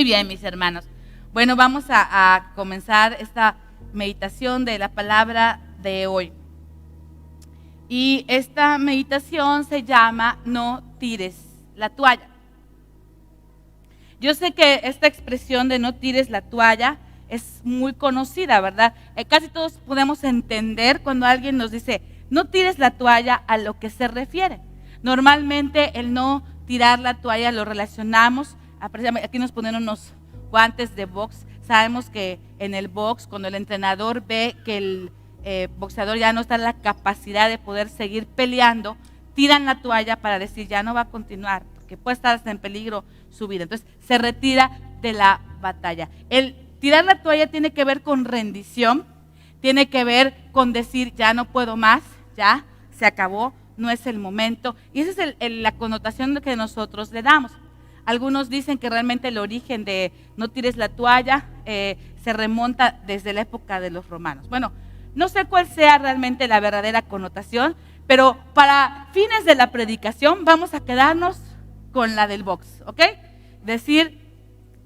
Muy bien, mis hermanos. Bueno, vamos a comenzar esta meditación de la palabra de hoy. Y esta meditación se llama No tires la toalla. Yo sé que esta expresión de no tires la toalla es muy conocida, ¿verdad? Casi todos podemos entender cuando alguien nos dice no tires la toalla a lo que se refiere. Normalmente el no tirar la toalla lo relacionamos, aquí nos ponen unos guantes de box. Sabemos que en el box, cuando el entrenador ve que el boxeador ya no está en la capacidad de poder seguir peleando, tiran la toalla para decir ya no va a continuar, porque puede estar hasta en peligro su vida. Entonces se retira de la batalla. El tirar la toalla tiene que ver con rendición, tiene que ver con decir ya no puedo más, ya se acabó, no es el momento. Y esa es la connotación que nosotros le damos. Algunos dicen que realmente el origen de no tires la toalla se remonta desde la época de los romanos. Bueno, no sé cuál sea realmente la verdadera connotación, pero para fines de la predicación vamos a quedarnos con la del box, ¿ok? Decir,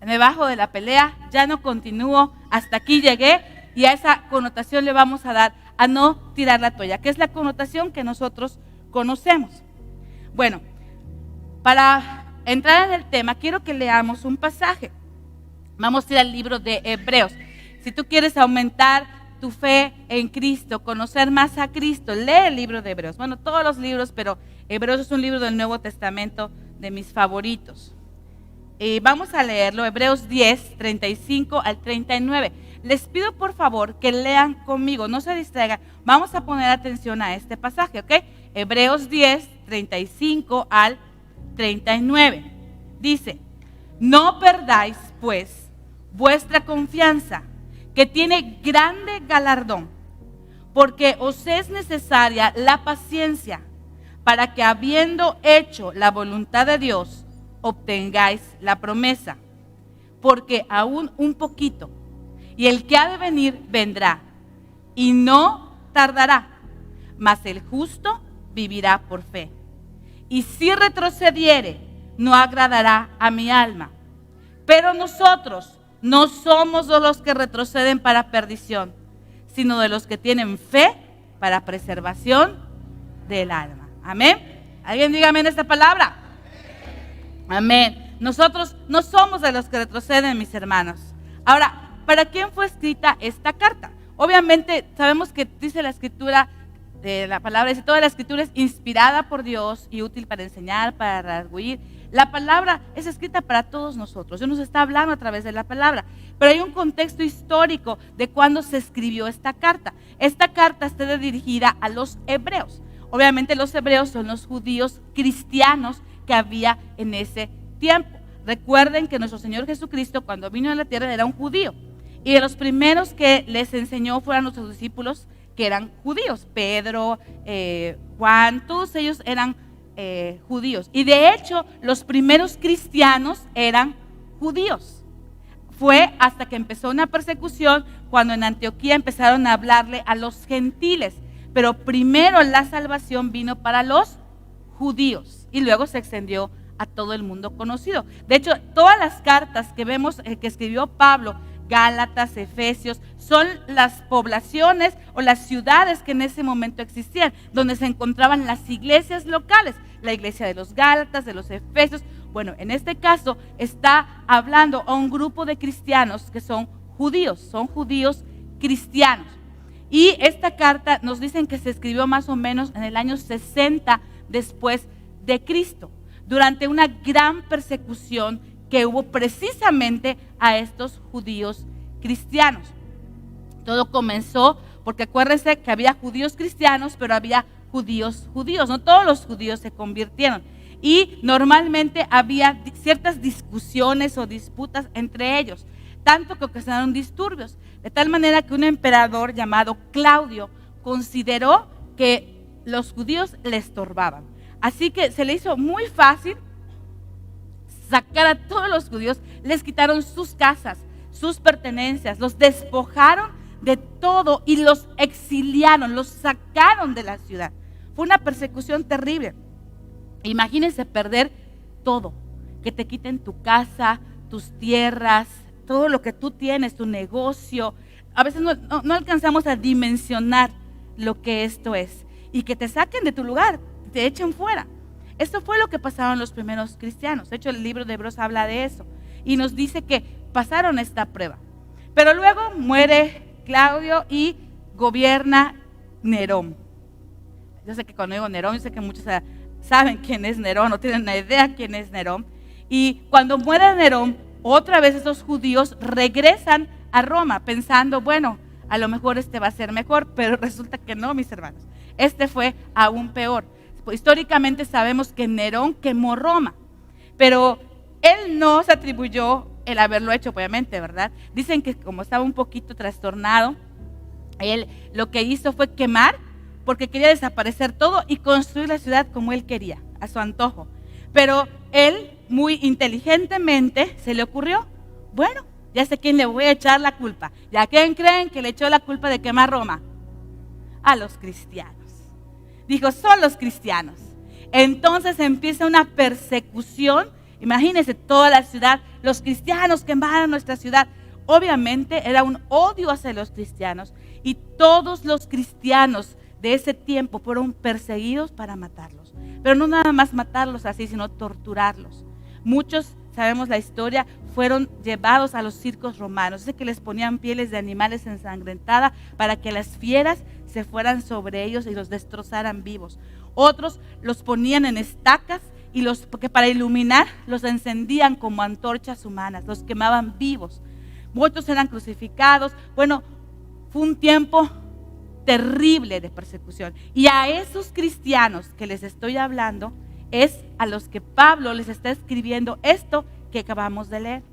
me bajo de la pelea, ya no continúo, hasta aquí llegué, y a esa connotación le vamos a dar a no tirar la toalla, que es la connotación que nosotros conocemos. Bueno, para entrar en el tema, quiero que leamos un pasaje. Vamos a ir al libro de Hebreos. Si tú quieres aumentar tu fe en Cristo, conocer más a Cristo, lee el libro de Hebreos. Bueno, todos los libros, pero Hebreos es un libro del Nuevo Testamento de mis favoritos. Vamos a leerlo, Hebreos 10, 35 al 39. Les pido por favor que lean conmigo, no se distraigan. Vamos a poner atención a este pasaje, ¿ok? Hebreos 10, 35 al 39. Dice, no perdáis pues vuestra confianza, que tiene grande galardón, porque os es necesaria la paciencia, para que habiendo hecho la voluntad de Dios, obtengáis la promesa. Porque aún un poquito, y el que ha de venir vendrá, y no tardará, mas el justo vivirá por fe. Y si retrocediere, no agradará a mi alma. Pero nosotros no somos de los que retroceden para perdición, sino de los que tienen fe para preservación del alma. Amén. ¿Alguien diga amén a esta palabra? Amén. Nosotros no somos de los que retroceden, mis hermanos. Ahora, ¿para quién fue escrita esta carta? Obviamente sabemos que dice la escritura, la palabra dice, toda la escritura es inspirada por Dios y útil para enseñar, para redarguir. La palabra es escrita para todos nosotros. Dios nos está hablando a través de la palabra. Pero hay un contexto histórico de cuando se escribió esta carta. Esta carta está dirigida a los hebreos. Obviamente los hebreos son los judíos cristianos que había en ese tiempo. Recuerden que nuestro Señor Jesucristo, cuando vino a la tierra, era un judío. Y de los primeros que les enseñó fueron nuestros discípulos que eran judíos. Pedro, Juan, todos ellos eran judíos. Y de hecho, los primeros cristianos eran judíos. Fue hasta que empezó una persecución cuando en Antioquía empezaron a hablarle a los gentiles. Pero primero la salvación vino para los judíos y luego se extendió a todo el mundo conocido. De hecho, todas las cartas que vemos que escribió Pablo, Gálatas, Efesios, son las poblaciones o las ciudades que en ese momento existían, donde se encontraban las iglesias locales, la iglesia de los Gálatas, de los Efesios. Bueno, en este caso está hablando a un grupo de cristianos que son judíos cristianos. Y esta carta nos dicen que se escribió más o menos en el año 60 después de Cristo, durante una gran persecución que hubo precisamente a estos judíos cristianos. Todo comenzó porque acuérdense que había judíos cristianos, pero había judíos, no todos los judíos se convirtieron. Y normalmente había ciertas discusiones o disputas entre ellos, tanto que ocasionaron disturbios, de tal manera que un emperador llamado Claudio consideró que los judíos le estorbaban. Así que se le hizo muy fácil sacar a todos los judíos, les quitaron sus casas, sus pertenencias, los despojaron de todo y los exiliaron, los sacaron de la ciudad. Fue una persecución terrible. Imagínense perder todo, que te quiten tu casa, tus tierras, todo lo que tú tienes, tu negocio. A veces no alcanzamos a dimensionar lo que esto es. Y que te saquen de tu lugar, te echen fuera. Esto fue lo que pasaron los primeros cristianos. De hecho, el libro de Hebreos habla de eso. Y nos dice que pasaron esta prueba. Pero luego muere Claudio y gobierna Nerón. Yo sé que cuando digo Nerón, yo sé que muchos saben quién es Nerón, no tienen una idea quién es Nerón. Y cuando muere Nerón, otra vez esos judíos regresan a Roma pensando, bueno, a lo mejor este va a ser mejor, pero resulta que no, mis hermanos. Este fue aún peor. Históricamente sabemos que Nerón quemó Roma, pero él no se atribuyó el haberlo hecho, obviamente, ¿verdad? Dicen que como estaba un poquito trastornado, él lo que hizo fue quemar porque quería desaparecer todo y construir la ciudad como él quería, a su antojo. Pero él, muy inteligentemente, se le ocurrió, bueno, ya sé quién le voy a echar la culpa. ¿Y a quién creen que le echó la culpa de quemar Roma? A los cristianos. Dijo, son los cristianos. Entonces empieza una persecución. Imagínense toda la ciudad, los cristianos quemaron nuestra ciudad. Obviamente era un odio hacia los cristianos y todos los cristianos de ese tiempo fueron perseguidos para matarlos. Pero no nada más matarlos así, sino torturarlos. Muchos, sabemos la historia, fueron llevados a los circos romanos. Dice que les ponían pieles de animales ensangrentadas para que las fieras se fueran sobre ellos y los destrozaran vivos. Otros los ponían en estacas y porque para iluminar los encendían como antorchas humanas, los quemaban vivos. Muchos eran crucificados. Bueno, fue un tiempo terrible de persecución. Y a esos cristianos que les estoy hablando es a los que Pablo les está escribiendo esto que acabamos de leer.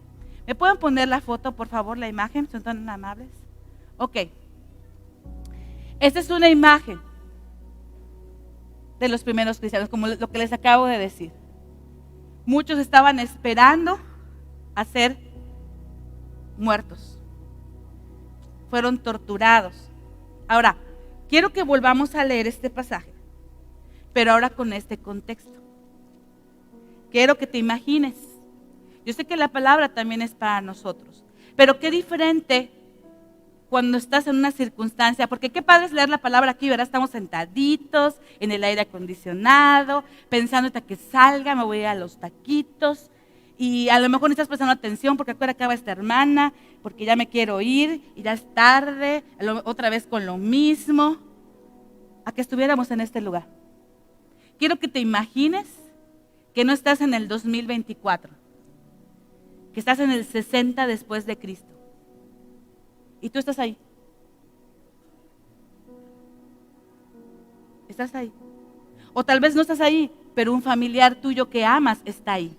¿Me pueden poner la foto, por favor, la imagen? ¿Son tan amables? Ok. Esta es una imagen de los primeros cristianos, como lo que les acabo de decir. Muchos estaban esperando a ser muertos. Fueron torturados. Ahora, quiero que volvamos a leer este pasaje, pero ahora con este contexto. Quiero que te imagines. Yo sé que la palabra también es para nosotros, pero qué diferente cuando estás en una circunstancia, porque qué padre es leer la palabra aquí, ¿verdad? Estamos sentaditos en el aire acondicionado, pensando hasta que salga, me voy a ir a los taquitos, y a lo mejor no estás prestando atención porque ahora acaba esta hermana, porque ya me quiero ir, y ya es tarde, otra vez con lo mismo, a que estuviéramos en este lugar. Quiero que te imagines que no estás en el 2024, que estás en el 60 después de Cristo. Y tú estás ahí. Estás ahí. O tal vez no estás ahí, pero un familiar tuyo que amas está ahí.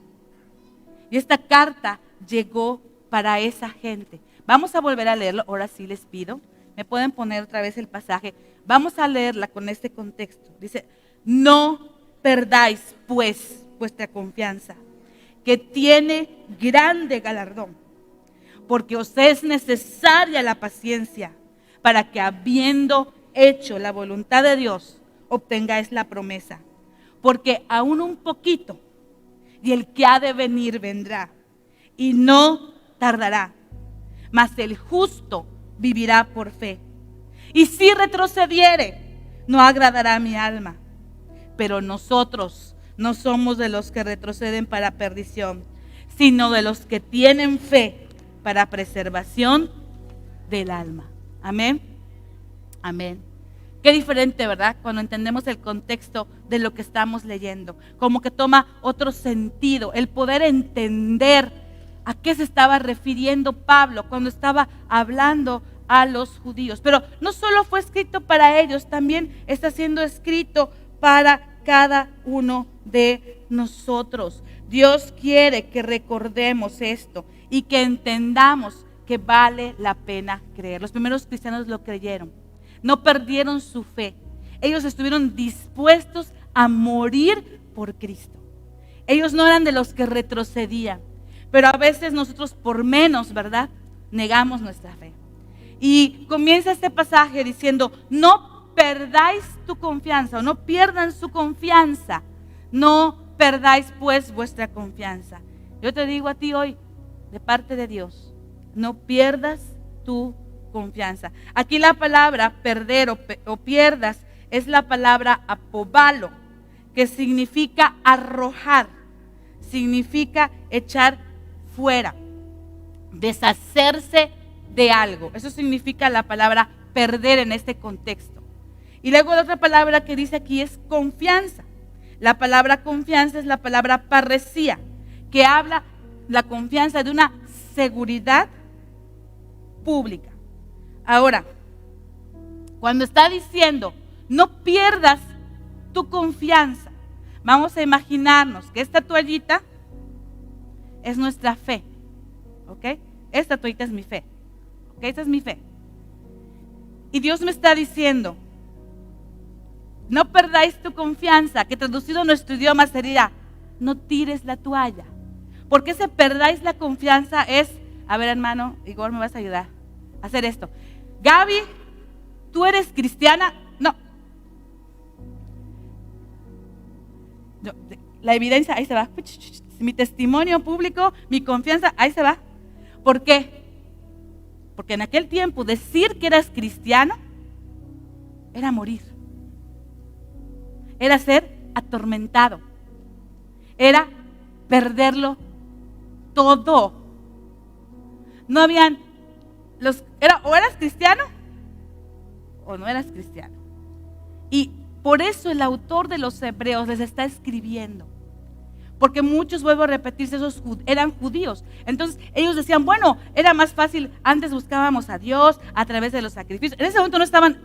Y esta carta llegó para esa gente. Vamos a volver a leerlo, ahora sí les pido. Me pueden poner otra vez el pasaje. Vamos a leerla con este contexto. Dice, no perdáis pues vuestra confianza, que tiene grande galardón, porque os es necesaria la paciencia, para que habiendo hecho la voluntad de Dios, obtengáis la promesa. Porque aún un poquito, y el que ha de venir vendrá, y no tardará, mas el justo vivirá por fe. Y si retrocediere, no agradará a mi alma. Pero nosotros no somos de los que retroceden para perdición, sino de los que tienen fe para preservación del alma. Amén. Amén. Qué diferente, ¿verdad? Cuando entendemos el contexto de lo que estamos leyendo. Como que toma otro sentido. El poder entender a qué se estaba refiriendo Pablo cuando estaba hablando a los judíos. Pero no solo fue escrito para ellos, también está siendo escrito para cada uno de nosotros. Dios quiere que recordemos esto y que entendamos que vale la pena creer. Los primeros cristianos lo creyeron, no perdieron su fe. Ellos estuvieron dispuestos a morir por Cristo. Ellos no eran de los que retrocedían, pero a veces nosotros por menos, ¿verdad?, negamos nuestra fe. Y comienza este pasaje diciendo, no perdáis tu confianza, o no pierdan su confianza, no perdáis pues vuestra confianza. Yo te digo a ti hoy, de parte de Dios. No pierdas tu confianza. Aquí la palabra perder o pierdas es la palabra apobalo, que significa arrojar, significa echar fuera, deshacerse de algo. Eso significa la palabra perder en este contexto. Y luego la otra palabra que dice aquí es confianza. La palabra confianza es la palabra parresía, que habla la confianza de una seguridad pública. Ahora, cuando está diciendo no pierdas tu confianza, vamos a imaginarnos que esta toallita es nuestra fe, ¿ok? Esta toallita es mi fe, ¿ok? Esta es mi fe. Y Dios me está diciendo, no perdáis tu confianza, que traducido a nuestro idioma sería, no tires la toalla. Porque ese perdáis la confianza es, a ver hermano, Igor, me vas a ayudar a hacer esto. Gaby, ¿tú eres cristiana? No. La evidencia, ahí se va. Mi testimonio público, mi confianza, ahí se va. ¿Por qué? Porque en aquel tiempo decir que eras cristiano era morir. Era ser atormentado. Era perderlo todo. No habían o eras cristiano o no eras cristiano. Y por eso el autor de los Hebreos les está escribiendo. Porque muchos, vuelvo a repetirse, esos eran judíos. Entonces ellos decían, bueno, era más fácil, antes buscábamos a Dios a través de los sacrificios. En ese momento no estaban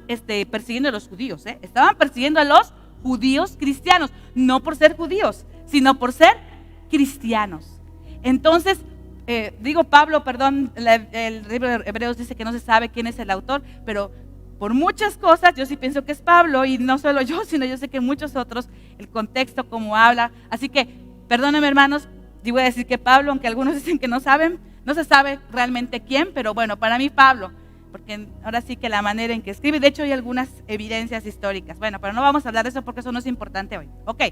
persiguiendo a los judíos, estaban persiguiendo a los judíos cristianos, no por ser judíos, sino por ser cristianos. Entonces, el libro de Hebreos dice que no se sabe quién es el autor, pero por muchas cosas, yo sí pienso que es Pablo, y no solo yo, sino yo sé que muchos otros, el contexto, cómo habla. Así que, perdónenme hermanos, yo voy a decir que Pablo, aunque algunos dicen que no saben, no se sabe realmente quién, pero bueno, para mí Pablo, porque ahora sí que la manera en que escribe, de hecho hay algunas evidencias históricas. Bueno, pero no vamos a hablar de eso porque eso no es importante hoy. Ok,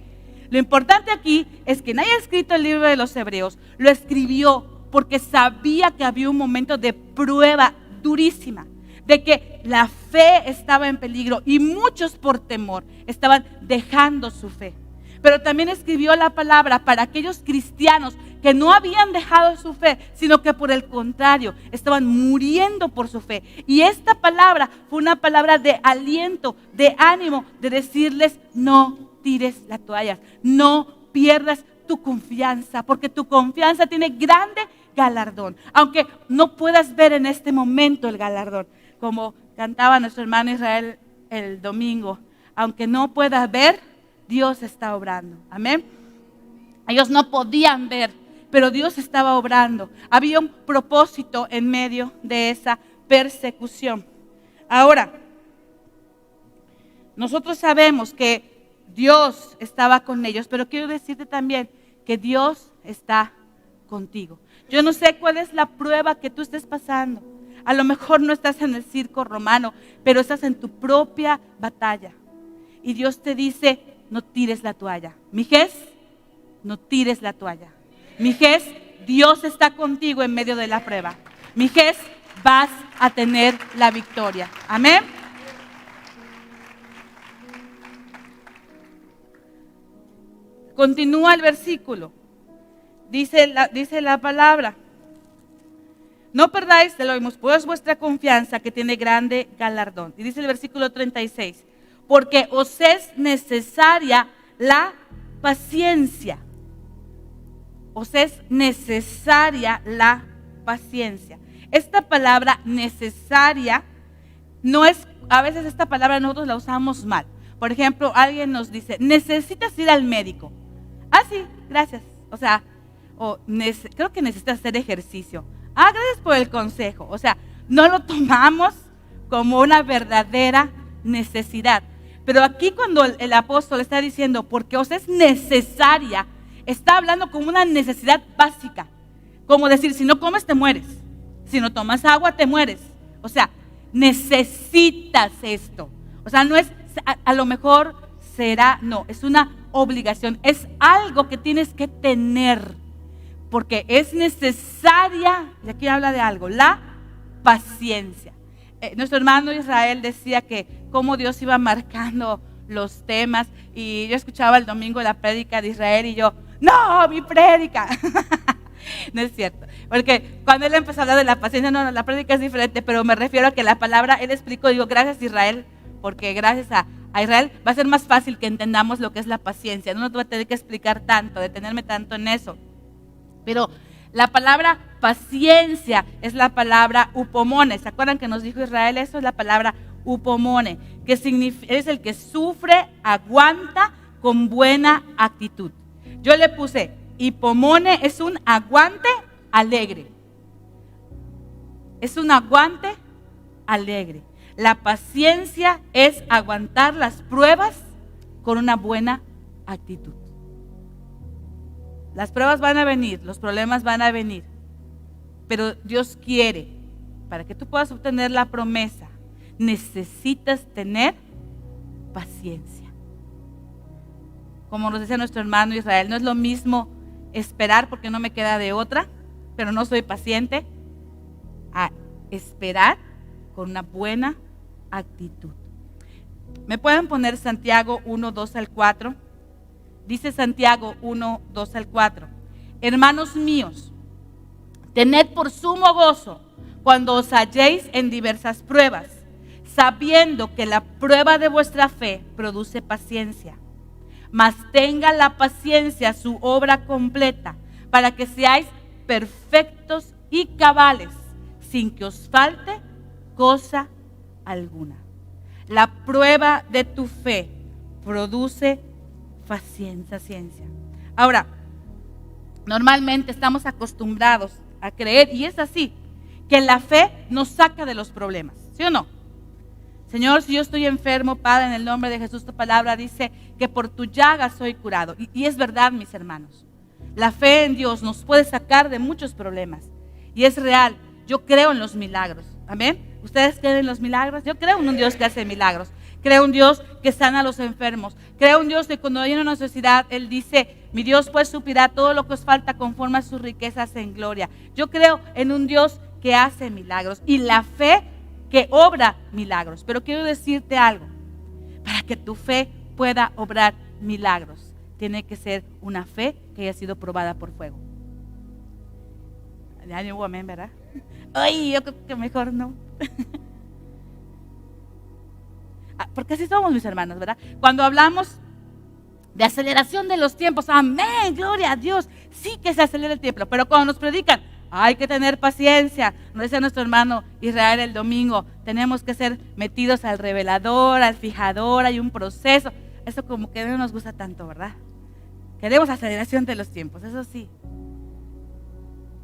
lo importante aquí es que nadie ha escrito el libro de los Hebreos, lo escribió porque sabía que había un momento de prueba durísima, de que la fe estaba en peligro y muchos por temor estaban dejando su fe. Pero también escribió la palabra para aquellos cristianos que no habían dejado su fe, sino que por el contrario estaban muriendo por su fe. Y esta palabra fue una palabra de aliento, de ánimo, de decirles, no tires la toalla, no pierdas tu confianza, porque tu confianza tiene grande galardón, aunque no puedas ver en este momento el galardón, como cantaba nuestro hermano Israel el domingo, aunque no puedas ver, Dios está obrando, amén. Ellos no podían ver, pero Dios estaba obrando, había un propósito en medio de esa persecución. Ahora, nosotros sabemos que Dios estaba con ellos, pero quiero decirte también que Dios está contigo. Yo no sé cuál es la prueba que tú estés pasando. A lo mejor no estás en el circo romano, pero estás en tu propia batalla. Y Dios te dice, no tires la toalla. Mijés, no tires la toalla. Mijés, Dios está contigo en medio de la prueba. Mijés, vas a tener la victoria. Amén. Continúa el versículo. Dice la palabra. No perdáis de lo mismo, pues vuestra confianza, que tiene grande galardón. Y dice el versículo 36. Porque os es necesaria la paciencia. Os es necesaria la paciencia. Esta palabra necesaria no es, a veces esta palabra nosotros la usamos mal. Por ejemplo, alguien nos dice, necesitas ir al médico. Ah, sí, gracias. O sea, creo que necesitas hacer ejercicio. Ah, gracias por el consejo. O sea, no lo tomamos como una verdadera necesidad. Pero aquí cuando el apóstol está diciendo, porque os es necesaria, está hablando como una necesidad básica. Como decir, si no comes te mueres. Si no tomas agua te mueres. O sea, necesitas esto. O sea, no es, a lo mejor será, no, es una obligación. Es algo que tienes que tener porque es necesaria, y aquí habla de algo, la paciencia. Nuestro hermano Israel decía que cómo Dios iba marcando los temas, y yo escuchaba el domingo la prédica de Israel y yo, no, mi prédica. No es cierto, porque cuando él empezó a hablar de la paciencia, no, la prédica es diferente, pero me refiero a que la palabra, él explicó, digo, gracias Israel, porque gracias a Israel va a ser más fácil que entendamos lo que es la paciencia. No nos voy a tener que explicar tanto, detenerme tanto en eso. Pero la palabra paciencia es la palabra upomone. ¿Se acuerdan que nos dijo Israel eso? Es la palabra upomone, que significa, es el que sufre, aguanta con buena actitud. Yo le puse, hipomone es un aguante alegre. Es un aguante alegre. La paciencia es aguantar las pruebas con una buena actitud. Las pruebas van a venir, los problemas van a venir, pero Dios quiere, para que tú puedas obtener la promesa, necesitas tener paciencia. Como nos decía nuestro hermano Israel, no es lo mismo esperar porque no me queda de otra, pero no soy paciente, a esperar con una buena actitud. ¿Me pueden poner Santiago 1, 2 al 4? Dice Santiago 1, 2 al 4. Hermanos míos, tened por sumo gozo cuando os halléis en diversas pruebas, sabiendo que la prueba de vuestra fe produce paciencia. Mas tenga la paciencia su obra completa, para que seáis perfectos y cabales, sin que os falte cosa alguna. La prueba de tu fe produce paciencia. Ahora, normalmente estamos acostumbrados a creer, y es así, que la fe nos saca de los problemas, ¿sí o no? Señor, si yo estoy enfermo, Padre, en el nombre de Jesús, tu palabra dice que por tu llaga soy curado. Y es verdad, mis hermanos. La fe en Dios nos puede sacar de muchos problemas. Y es real. Yo creo en los milagros. ¿Amén? ¿Ustedes creen en los milagros? Yo creo en un Dios que hace milagros. Creo en un Dios que sana a los enfermos. Creo en un Dios que cuando hay una necesidad, Él dice, mi Dios pues suplirá todo lo que os falta conforme a sus riquezas en gloria. Yo creo en un Dios que hace milagros. Y la fe que obra milagros. Pero quiero decirte algo, para que tu fe pueda obrar milagros, tiene que ser una fe que haya sido probada por fuego. Ya no hubo amén, ¿verdad? Ay, yo creo que mejor no. Porque así somos, mis hermanos, ¿verdad? Cuando hablamos de aceleración de los tiempos, amén, gloria a Dios, sí que se acelera el tiempo, pero cuando nos predican, hay que tener paciencia, nos decía nuestro hermano Israel el domingo, tenemos que ser metidos al revelador, al fijador, hay un proceso. Eso como que no nos gusta tanto, ¿verdad? Queremos aceleración de los tiempos, eso sí.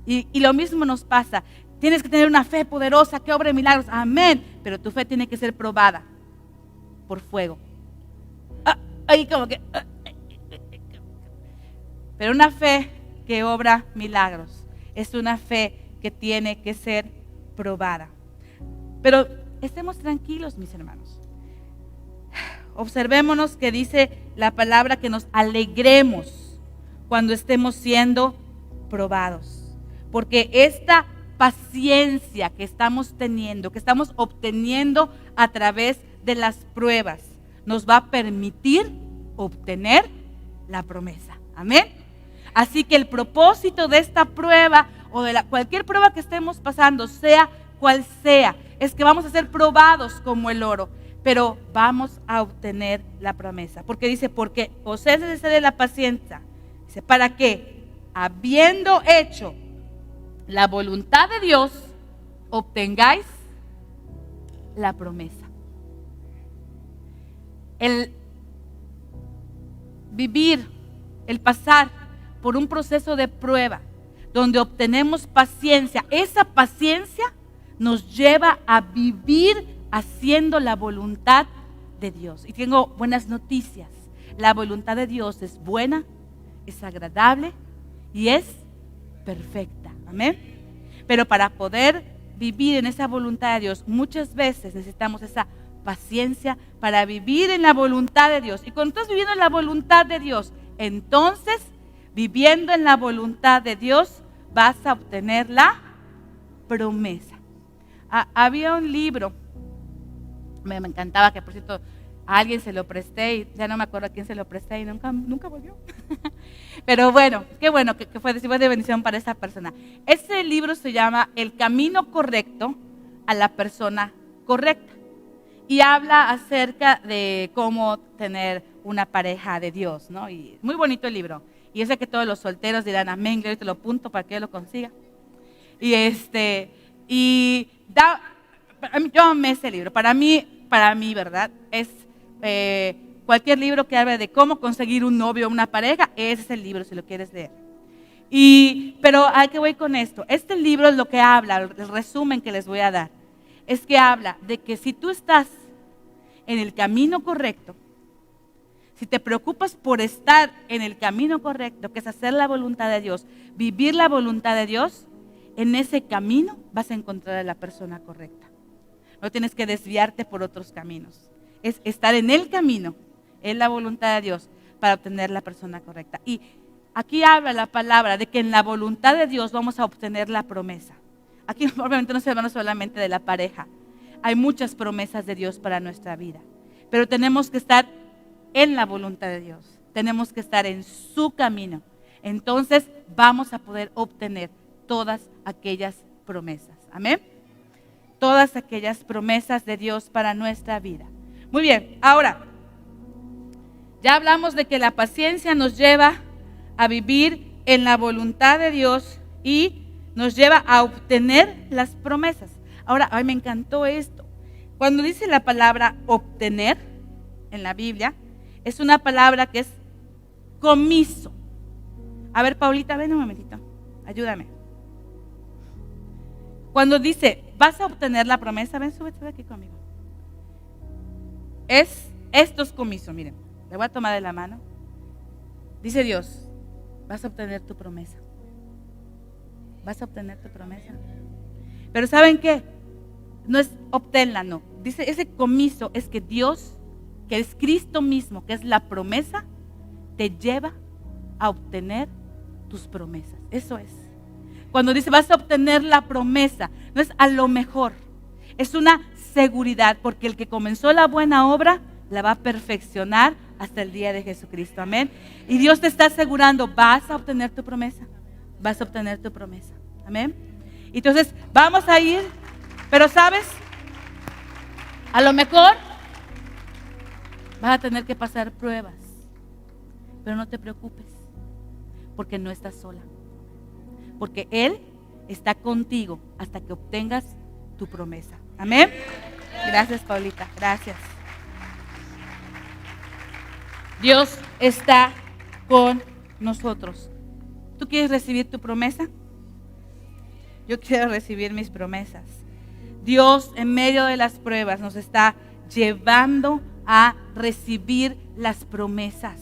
Y lo mismo nos pasa, tienes que tener una fe poderosa que obre milagros, amén, pero tu fe tiene que ser probada por fuego. Ahí como que... Pero una fe que obra milagros es una fe que tiene que ser probada. Pero estemos tranquilos, mis hermanos. Observémonos que dice la palabra que nos alegremos cuando estemos siendo probados. Porque esta paciencia que estamos teniendo, que estamos obteniendo a través de las pruebas, nos va a permitir obtener la promesa. Amén. Así que el propósito de esta prueba o de cualquier prueba que estemos pasando, sea cual sea, es que vamos a ser probados como el oro, pero vamos a obtener la promesa. Porque dice, porque os es necesaria la paciencia. Dice, para que, habiendo hecho la voluntad de Dios, obtengáis la promesa. El vivir, el pasar por un proceso de prueba donde obtenemos paciencia, esa paciencia nos lleva a vivir haciendo la voluntad de Dios. Y tengo buenas noticias. La voluntad de Dios es buena, es agradable y es perfecta. Amén. Pero para poder vivir en esa voluntad de Dios, muchas veces necesitamos esa paciencia para vivir en la voluntad de Dios. Y cuando estás viviendo en la voluntad de Dios, entonces viviendo en la voluntad de Dios, vas a obtener la promesa. Había un libro, me encantaba, que por cierto a alguien se lo presté y ya no me acuerdo a quién se lo presté y nunca volvió. Pero bueno, qué bueno que fue de bendición para esa persona. Ese libro se llama El camino correcto a la persona correcta y habla acerca de cómo tener una pareja de Dios, ¿no? Y muy bonito el libro. Y yo sé que todos los solteros dirán amén, yo te lo apunto para que yo lo consiga. Yo amé ese libro. Para mí, ¿verdad? Es cualquier libro que hable de cómo conseguir un novio o una pareja, ese es el libro si lo quieres leer. Pero ¿a qué voy con esto? Este libro es lo que habla, el resumen que les voy a dar, es que habla de que si tú estás en el camino correcto, si te preocupas por estar en el camino correcto, que es hacer la voluntad de Dios, vivir la voluntad de Dios, en ese camino vas a encontrar a la persona correcta. No tienes que desviarte por otros caminos. Es estar en el camino, en la voluntad de Dios, para obtener la persona correcta. Y aquí habla la palabra de que en la voluntad de Dios vamos a obtener la promesa. Aquí obviamente no se habla solamente de la pareja. Hay muchas promesas de Dios para nuestra vida. Pero tenemos que estar en la voluntad de Dios. Tenemos que estar en su camino. Entonces vamos a poder obtener todas aquellas promesas. Amén. Todas aquellas promesas de Dios para nuestra vida. Muy bien, ahora, ya hablamos de que la paciencia nos lleva a vivir en la voluntad de Dios y nos lleva a obtener las promesas. Ahora, me encantó esto. Cuando dice la palabra obtener en la Biblia, es una palabra que es comiso. A ver, Paulita, ven un momentito, ayúdame. Cuando dice, vas a obtener la promesa, ven, súbete aquí conmigo. Esto es comiso, miren, le voy a tomar de la mano. Dice Dios, vas a obtener tu promesa. Vas a obtener tu promesa. Pero ¿saben qué? No es obténla, no. Dice, ese comiso es que Dios, que es Cristo mismo, que es la promesa, te lleva a obtener tus promesas. Eso es. Cuando dice vas a obtener la promesa, no es a lo mejor, es una seguridad, porque el que comenzó la buena obra la va a perfeccionar hasta el día de Jesucristo. Amén. Y Dios te está asegurando, vas a obtener tu promesa. Vas a obtener tu promesa. Amén. Entonces vamos a ir, pero sabes, a lo mejor vas a tener que pasar pruebas, pero no te preocupes, porque no estás sola, porque Él está contigo hasta que obtengas tu promesa. Amén. Gracias, Paulita, gracias. Dios está con nosotros. ¿Tú quieres recibir tu promesa? Yo quiero recibir mis promesas. Dios en medio de las pruebas nos está llevando a recibir las promesas.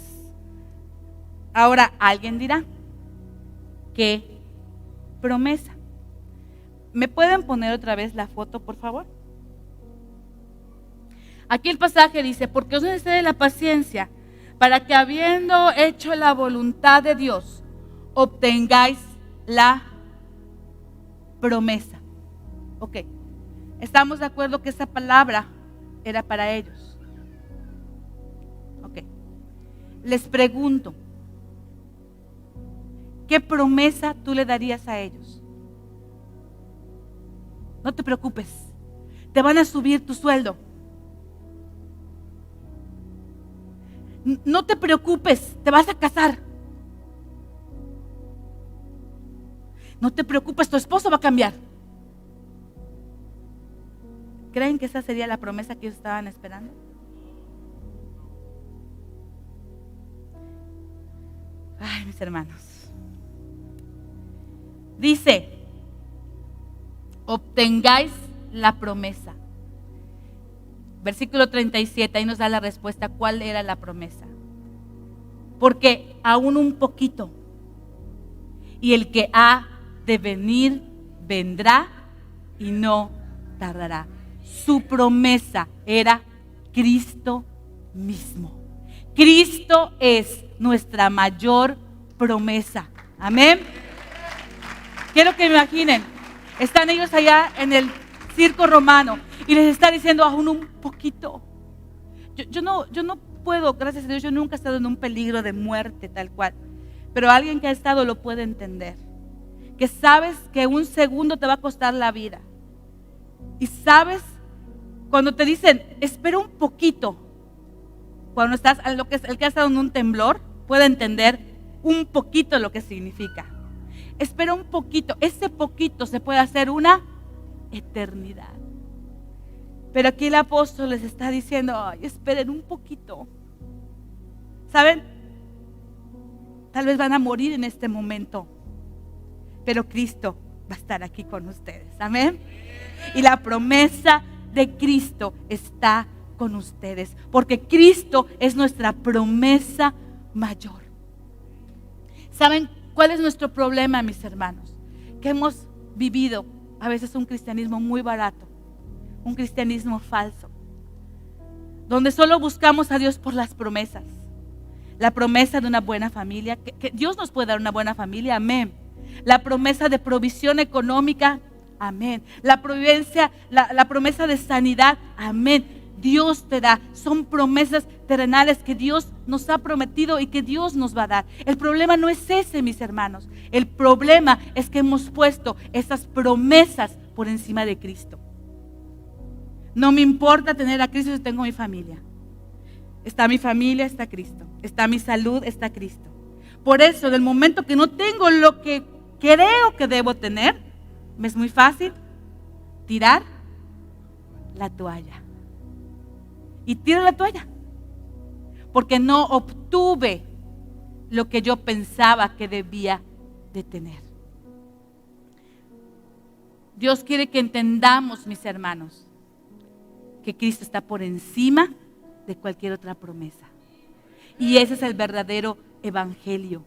Ahora alguien dirá, ¿qué promesa? ¿Me pueden poner otra vez la foto, por favor? Aquí el pasaje dice, porque os necesita la paciencia, para que habiendo hecho la voluntad de Dios, obtengáis la promesa. Ok, estamos de acuerdo que esa palabra era para ellos. Ok, les pregunto, ¿qué promesa tú le darías a ellos? No te preocupes, te van a subir tu sueldo. No te preocupes, te vas a casar. No te preocupes, tu esposo va a cambiar. ¿Creen que esa sería la promesa que ellos estaban esperando? Ay, mis hermanos. Dice, obtengáis la promesa. Versículo 37, ahí nos da la respuesta, ¿cuál era la promesa? Porque aún un poquito, y el que ha de venir, vendrá y no tardará. Su promesa era Cristo mismo. Cristo es nuestra mayor promesa. Amén. Quiero que me imaginen, están ellos allá en el circo romano y les está diciendo aún un poquito. Yo no puedo, gracias a Dios, yo nunca he estado en un peligro de muerte tal cual, pero alguien que ha estado lo puede entender, que sabes que un segundo te va a costar la vida y sabes cuando te dicen espera un poquito, cuando estás, el que ha estado en un temblor puede entender un poquito lo que significa. Espera un poquito, ese poquito se puede hacer una eternidad. Pero aquí el apóstol les está diciendo, ay, esperen un poquito. ¿Saben? Tal vez van a morir en este momento, pero Cristo va a estar aquí con ustedes. Amén. Y la promesa de Cristo está con ustedes, porque Cristo es nuestra promesa mayor. ¿Saben cuál es nuestro problema, mis hermanos? Que hemos vivido a veces un cristianismo muy barato, un cristianismo falso, donde solo buscamos a Dios por las promesas. La promesa de una buena familia, que Dios nos puede dar una buena familia, amén. La promesa de provisión económica, amén. La promesa de sanidad, amén. Dios te da, son promesas terrenales que Dios nos ha prometido y que Dios nos va a dar. El problema no es ese, mis hermanos. El problema es que hemos puesto esas promesas por encima de Cristo. No me importa tener a Cristo si tengo mi familia. Está mi familia, está Cristo. Está mi salud, está Cristo. Por eso, en el momento que no tengo lo que creo que debo tener, me es muy fácil tirar la toalla. Y tiro la toalla. Porque no obtuve lo que yo pensaba que debía de tener. Dios quiere que entendamos, mis hermanos, que Cristo está por encima de cualquier otra promesa. Y ese es el verdadero evangelio.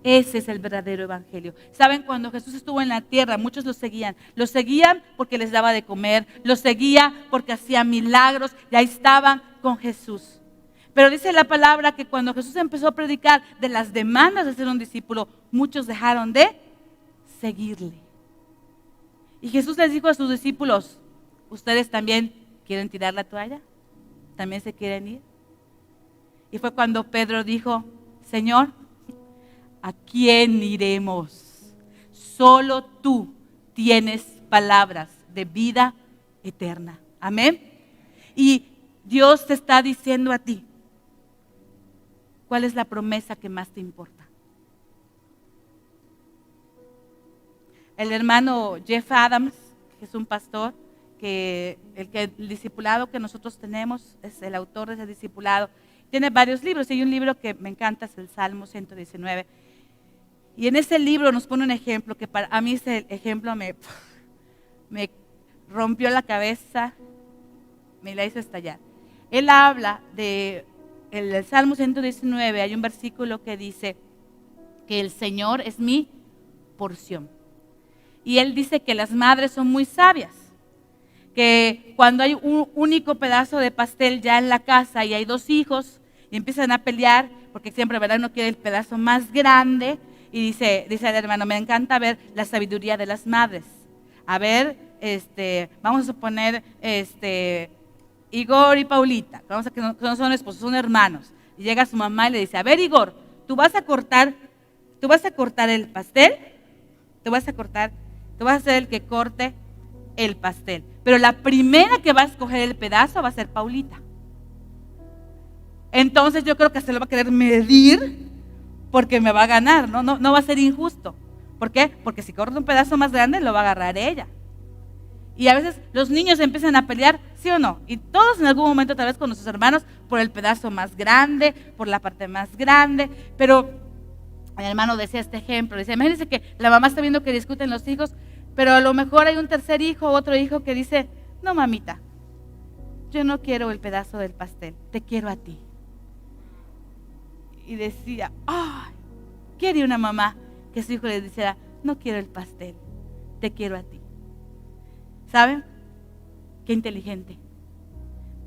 Ese es el verdadero evangelio. Saben, cuando Jesús estuvo en la tierra, muchos lo seguían. Lo seguían porque les daba de comer, lo seguían porque hacía milagros y ahí estaban con Jesús. Pero dice la palabra que cuando Jesús empezó a predicar de las demandas de ser un discípulo, muchos dejaron de seguirle. Y Jesús les dijo a sus discípulos, ¿ustedes también quieren tirar la toalla? ¿También se quieren ir? Y fue cuando Pedro dijo, Señor, ¿a quién iremos? Solo tú tienes palabras de vida eterna. Amén. Y Dios te está diciendo a ti, ¿cuál es la promesa que más te importa? El hermano Jeff Adams, que es un pastor, el discipulado que nosotros tenemos, es el autor de ese discipulado. Tiene varios libros y hay un libro que me encanta, es el Salmo 119. Y en ese libro nos pone un ejemplo que para mí ese ejemplo me rompió la cabeza, me la hizo estallar. Él habla de el Salmo 119, hay un versículo que dice que el Señor es mi porción. Y él dice que las madres son muy sabias, que cuando hay un único pedazo de pastel ya en la casa y hay dos hijos y empiezan a pelear, porque siempre, ¿verdad?, uno quiere el pedazo más grande. Y dice el hermano, me encanta ver la sabiduría de las madres. A ver, vamos a suponer, Igor y Paulita, que no son esposos, son hermanos. Y llega su mamá y le dice, a ver, Igor, tú vas a cortar el pastel, tú vas a ser el que corte el pastel. Pero la primera que va a escoger el pedazo va a ser Paulita. Entonces yo creo que se lo va a querer medir porque me va a ganar, no va a ser injusto. ¿Por qué? Porque si corta un pedazo más grande lo va a agarrar ella. Y a veces los niños empiezan a pelear, ¿sí o no? Y todos en algún momento, tal vez con nuestros hermanos, por el pedazo más grande, por la parte más grande. Pero el hermano decía este ejemplo, decía, imagínense que la mamá está viendo que discuten los hijos, pero a lo mejor hay un tercer hijo o otro hijo que dice, no, mamita, yo no quiero el pedazo del pastel, te quiero a ti. Y decía, ay, ¿qué haría una mamá que su hijo le dijera, no quiero el pastel, te quiero a ti? ¿Saben? Qué inteligente,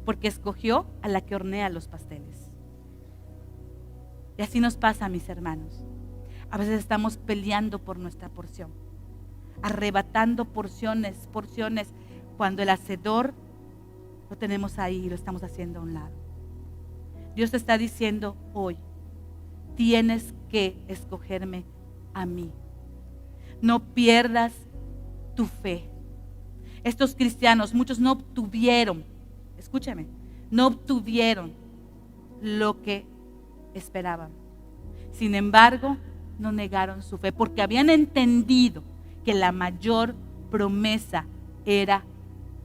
porque escogió a la que hornea los pasteles. Y así nos pasa, mis hermanos. A veces estamos peleando por nuestra porción, arrebatando porciones, cuando el hacedor lo tenemos ahí y lo estamos haciendo a un lado. Dios te está diciendo hoy, tienes que escogerme a mí. No pierdas tu fe. Estos cristianos, muchos no obtuvieron, escúchame, no obtuvieron lo que esperaban. Sin embargo, no negaron su fe porque habían entendido que la mayor promesa era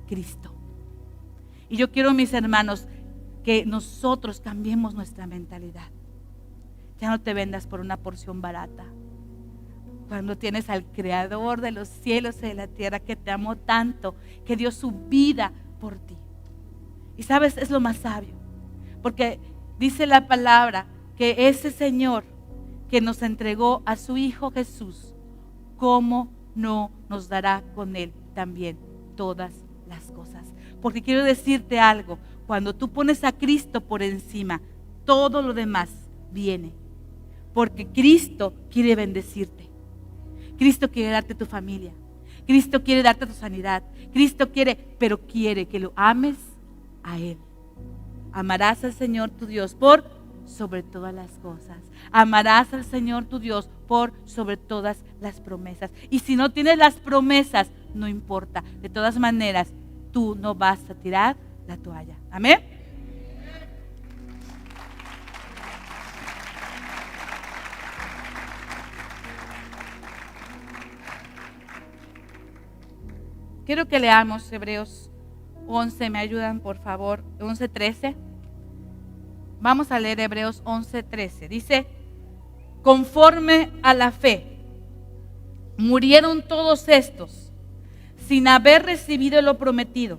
Cristo. Y yo quiero, mis hermanos, que nosotros cambiemos nuestra mentalidad. Ya no te vendas por una porción barata. Cuando tienes al Creador de los cielos y de la tierra, que te amó tanto, que dio su vida por ti. Y sabes, es lo más sabio, porque dice la palabra que ese Señor que nos entregó a su Hijo Jesús, ¿cómo no nos dará con Él también todas las cosas? Porque quiero decirte algo, cuando tú pones a Cristo por encima, todo lo demás viene. Porque Cristo quiere bendecirte. Cristo quiere darte tu familia. Cristo quiere darte tu sanidad. Cristo pero quiere que lo ames a Él. Amarás al Señor tu Dios por sobre todas las cosas. Amarás al Señor tu Dios por sobre todas las promesas. Y si no tienes las promesas, no importa. De todas maneras, tú no vas a tirar la toalla. Amén. Quiero que leamos Hebreos 11, me ayudan por favor, 11:13. Vamos a leer Hebreos 11:13. Dice, conforme a la fe, murieron todos estos, sin haber recibido lo prometido,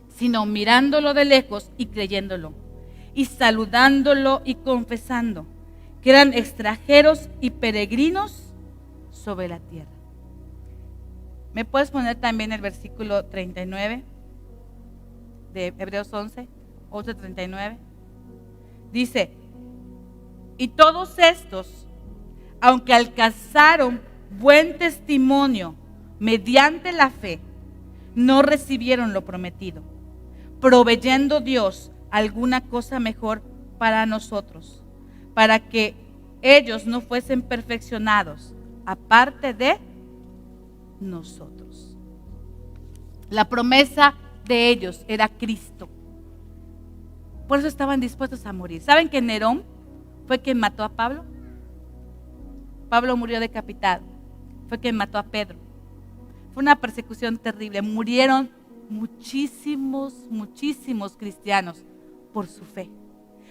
sino mirándolo de lejos y creyéndolo, y saludándolo y confesando que eran extranjeros y peregrinos sobre la tierra. ¿Me puedes poner también el versículo 39 de Hebreos 11:39? Dice, y todos estos, aunque alcanzaron buen testimonio mediante la fe, no recibieron lo prometido, proveyendo Dios alguna cosa mejor para nosotros, para que ellos no fuesen perfeccionados aparte de nosotros. La promesa de ellos era Cristo. Por eso estaban dispuestos a morir. ¿Saben que Nerón fue quien mató a Pablo? Pablo murió decapitado. Fue quien mató a Pedro. Fue una persecución terrible. Murieron muchísimos cristianos por su fe.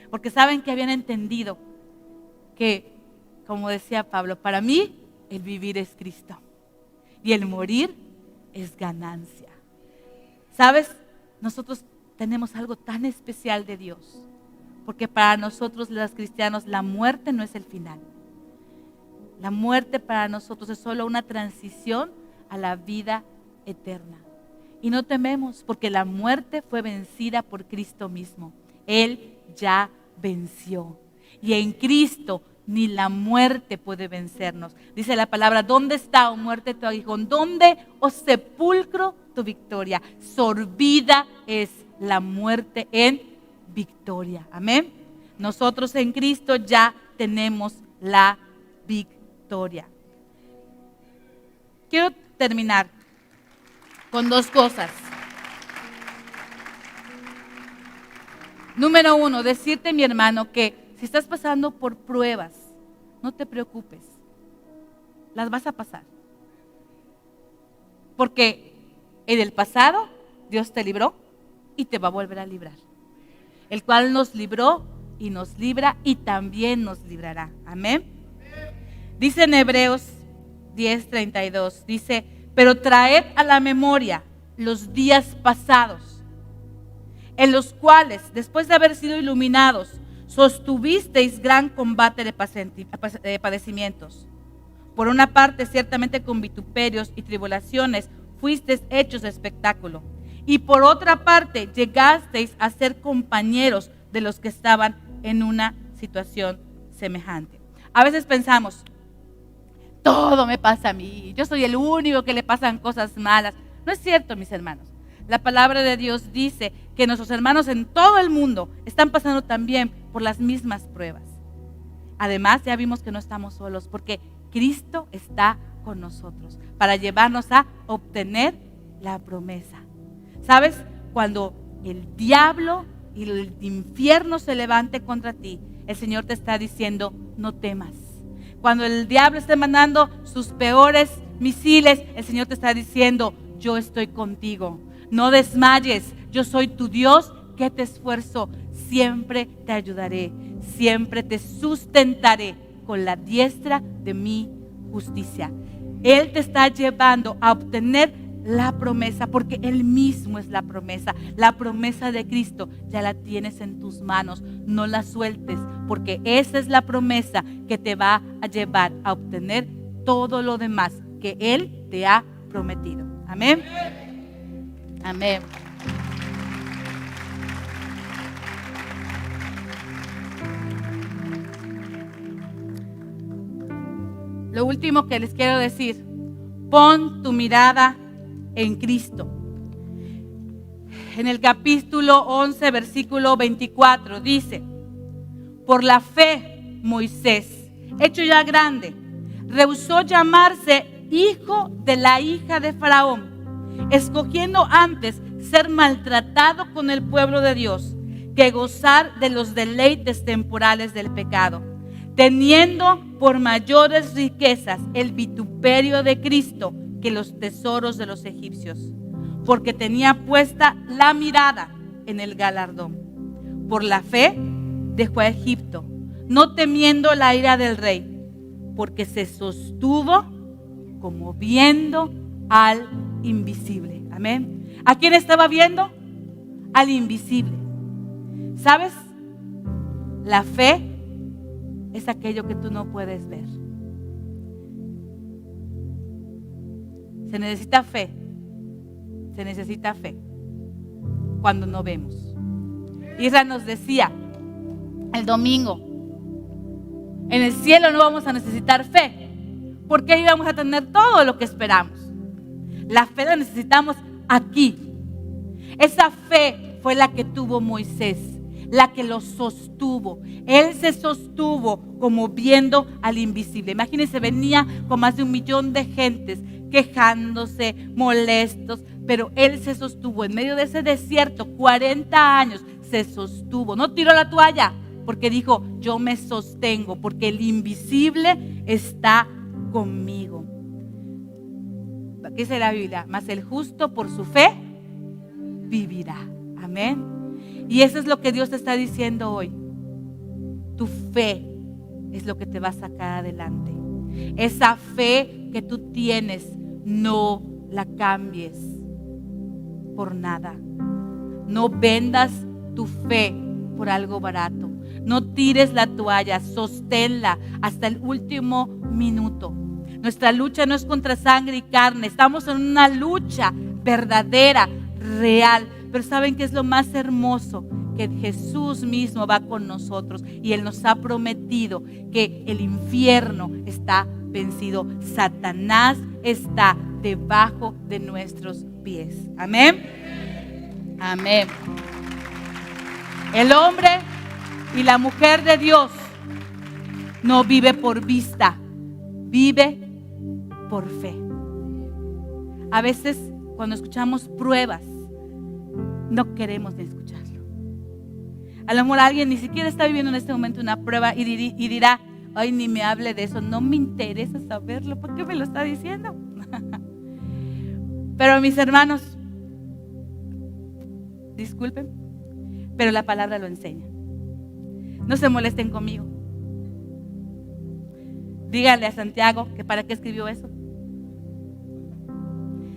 Porque saben que habían entendido que, como decía Pablo, para mí el vivir es Cristo y el morir es ganancia. ¿Sabes? Nosotros tenemos algo tan especial de Dios, porque para nosotros los cristianos la muerte no es el final. La muerte para nosotros es solo una transición a la vida eterna. Y no tememos, porque la muerte fue vencida por Cristo mismo. Él ya venció. Y en Cristo ni la muerte puede vencernos. Dice la palabra, ¿dónde está, oh muerte, tu aguijón? ¿Dónde, oh sepulcro, tu victoria? Sorbida es la muerte en victoria. Amén. Nosotros en Cristo ya tenemos la victoria. Quiero terminar con dos cosas. Número uno, decirte, mi hermano, que si estás pasando por pruebas, no te preocupes, las vas a pasar. Porque en el pasado Dios te libró y te va a volver a librar. El cual nos libró y nos libra y también nos librará. Amén. Dice en Hebreos 10:32, dice, pero traed a la memoria los días pasados, en los cuales, después de haber sido iluminados, sostuvisteis gran combate de padecimientos. Por una parte, ciertamente con vituperios y tribulaciones fuisteis hechos de espectáculo. Y por otra parte, llegasteis a ser compañeros de los que estaban en una situación semejante. A veces pensamos, todo me pasa a mí, yo soy el único que le pasan cosas malas. No es cierto, mis hermanos. La palabra de Dios dice que nuestros hermanos en todo el mundo están pasando también por las mismas pruebas. Además, ya vimos que no estamos solos, porque Cristo está con nosotros para llevarnos a obtener la promesa. ¿Sabes? Cuando el diablo y el infierno se levante contra ti, el Señor te está diciendo, no temas. Cuando el diablo esté mandando sus peores misiles, el Señor te está diciendo, yo estoy contigo. No desmayes, yo soy tu Dios que te esfuerzo. Siempre te ayudaré, siempre te sustentaré con la diestra de mi justicia. Él te está llevando a obtener la promesa, porque Él mismo es la promesa. La promesa de Cristo ya la tienes en tus manos. No la sueltes, porque esa es la promesa que te va a llevar a obtener todo lo demás que Él te ha prometido. Amén. Amén. Lo último que les quiero decir, pon tu mirada en Cristo. En el capítulo 11, versículo 24, dice, por la fe Moisés, hecho ya grande, rehusó llamarse hijo de la hija de Faraón, escogiendo antes ser maltratado con el pueblo de Dios que gozar de los deleites temporales del pecado, teniendo por mayores riquezas el vituperio de Cristo que los tesoros de los egipcios, porque tenía puesta la mirada en el galardón. Por la fe dejó a Egipto, no temiendo la ira del rey, porque se sostuvo como viendo al invisible. Amén. ¿A quién estaba viendo? Al invisible. ¿Sabes? La fe es aquello que tú no puedes ver. Se necesita fe. Se necesita fe cuando no vemos. Isra nos decía el domingo, en el cielo no vamos a necesitar fe, porque ahí vamos a tener todo lo que esperamos. La fe la necesitamos aquí. Esa fe fue la que tuvo Moisés, la que lo sostuvo. Él se sostuvo como viendo al invisible. Imagínense, venía con más de 1 millón de gentes quejándose, molestos, pero él se sostuvo en medio de ese desierto, 40 años se sostuvo. No tiró la toalla, porque dijo, yo me sostengo, porque el invisible está conmigo. ¿Qué dice la Biblia? Mas el justo por su fe vivirá. Amén. Y eso es lo que Dios te está diciendo hoy. Tu fe es lo que te va a sacar adelante. Esa fe que tú tienes, no la cambies por nada. No vendas tu fe por algo barato. No tires la toalla, sosténla hasta el último minuto. Nuestra lucha no es contra sangre y carne. Estamos en una lucha verdadera, real. Pero ¿saben qué es lo más hermoso? Que Jesús mismo va con nosotros y Él nos ha prometido que el infierno está vencido. Satanás está debajo de nuestros pies. Amén. Amén. El hombre y la mujer de Dios no vive por vista, vive por fe. A veces cuando escuchamos pruebas, no queremos ni escucharlo. A lo mejor alguien ni siquiera está viviendo en este momento una prueba y dirá, ay, ni me hable de eso, no me interesa saberlo, ¿por qué me lo está diciendo? Pero mis hermanos, disculpen, pero la palabra lo enseña. No se molesten conmigo. Díganle a Santiago que para qué escribió eso.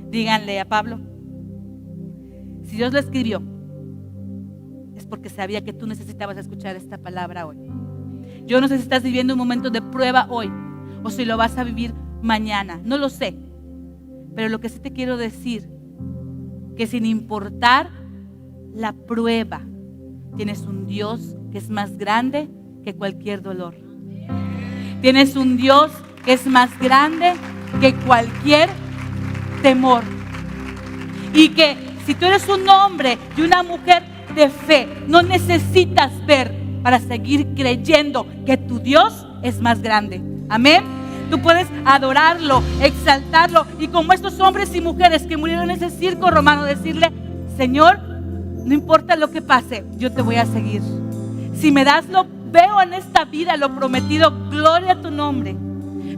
Díganle a Pablo. Si Dios lo escribió, es porque sabía que tú necesitabas escuchar esta palabra hoy. Yo no sé si estás viviendo un momento de prueba hoy o si lo vas a vivir mañana. No lo sé. Pero lo que sí te quiero decir, que sin importar la prueba, tienes un Dios que es más grande que cualquier dolor. Tienes un Dios que es más grande que cualquier temor. Y que si tú eres un hombre y una mujer de fe, no necesitas ver para seguir creyendo que tu Dios es más grande. Amén. Tú puedes adorarlo, exaltarlo, y como estos hombres y mujeres que murieron en ese circo romano, decirle: Señor, no importa lo que pase, yo te voy a seguir. Si me das lo veo en esta vida, lo prometido, gloria a tu nombre.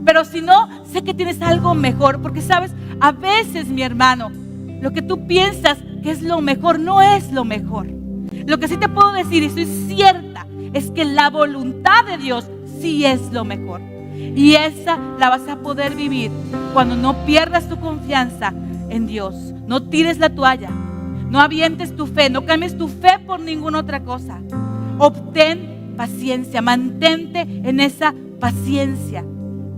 Pero si no, sé que tienes algo mejor, porque sabes, a veces, mi hermano, lo que tú piensas que es lo mejor no es lo mejor. Lo que sí te puedo decir, y estoy cierta, es que la voluntad de Dios sí es lo mejor. Y esa la vas a poder vivir cuando no pierdas tu confianza en Dios. No tires la toalla, no avientes tu fe, no cambies tu fe por ninguna otra cosa. Obtén paciencia, mantente en esa paciencia